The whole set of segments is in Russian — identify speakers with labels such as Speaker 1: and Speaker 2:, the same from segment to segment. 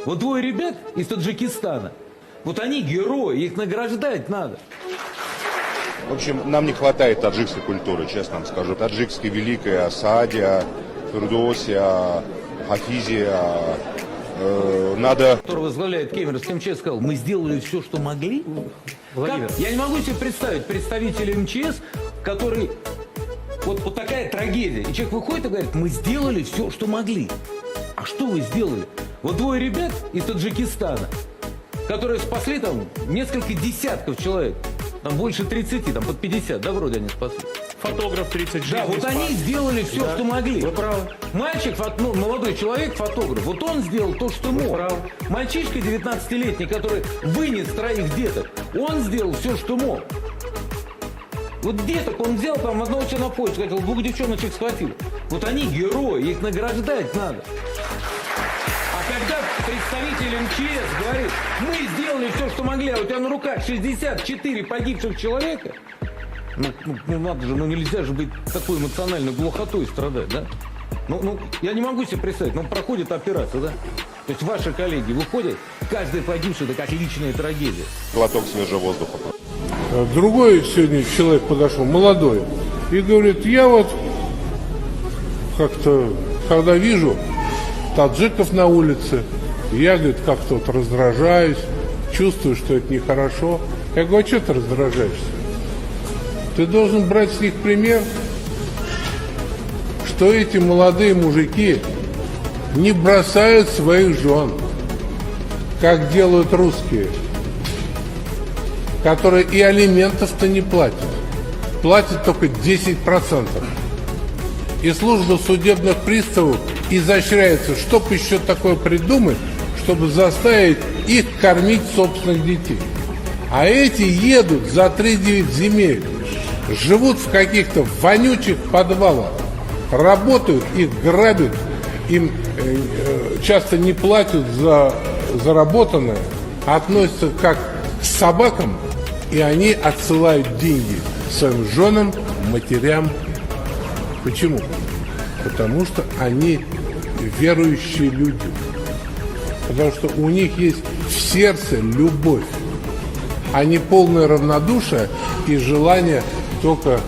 Speaker 1: Вот двое ребят из Таджикистана, вот они герои, их награждать надо.
Speaker 2: В общем, нам не хватает таджикской культуры, честно вам скажу. Таджикская великая, Саадия, Фердосия, Хафизия. Надо...
Speaker 1: Который возглавляет Кемеровский МЧС, сказал, мы сделали все, что могли. Как? Я не могу себе представить представителя МЧС, который... Вот такая трагедия. И человек выходит и говорит, мы сделали все, что могли. А что вы сделали? Вот двое ребят из Таджикистана, которые спасли там несколько десятков человек. Там больше 30, там под 50, да, вроде они спасли.
Speaker 3: Фотограф 30 жизней.
Speaker 1: Да, вот они сделали все,
Speaker 3: Да,
Speaker 1: что могли.
Speaker 3: вы правы.
Speaker 1: Мальчик, молодой человек, фотограф, вот он сделал то, что мог.
Speaker 3: правы.
Speaker 1: Мальчишка 19-летний, который вынес троих деток, он сделал все, что мог. Вот деток он взял, там одного чернопоезда, хотел, двух девчоночек схватил. Вот они герои, их награждать надо. А когда представитель МЧС говорит, мы сделали все, что могли, а у тебя на руках 64 погибших человека, ну надо же, нельзя же быть такой эмоциональной глухотой страдать, да? Я не могу себе представить, проходит операция, да? То есть ваши коллеги выходят, каждый погибший, это как личная трагедия.
Speaker 2: Глоток свежего воздуха.
Speaker 4: Другой сегодня человек подошел, молодой, и говорит, я вот как-то, когда вижу таджиков на улице, я, говорит, как-то вот раздражаюсь, чувствую, что это нехорошо. Я говорю, а что ты раздражаешься? Ты должен брать с них пример, что эти молодые мужики не бросают своих жен, как делают русские, которые и алиментов-то не платят. Платят только 10%. И служба судебных приставов изощряется, чтоб еще такое придумать, чтобы заставить их кормить собственных детей. А эти едут за 3-9 земель, живут в каких-то вонючих подвалах, работают, их грабят, им часто не платят за заработанное, относятся как к собакам, и они отсылают деньги своим женам, матерям. Почему? Потому что они верующие люди. Потому что у них есть в сердце любовь, а не полное равнодушие и желание только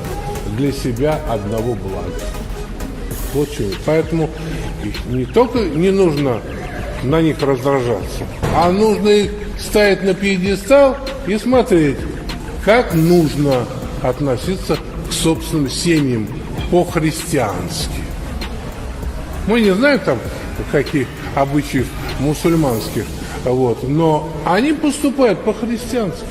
Speaker 4: для себя одного блага. Вот чего. Поэтому не только не нужно на них раздражаться, а нужно их ставить на пьедестал и смотреть, как нужно относиться к собственным семьям по-христиански. Мы не знаем там каких обычаев мусульманских, но они поступают по-христиански.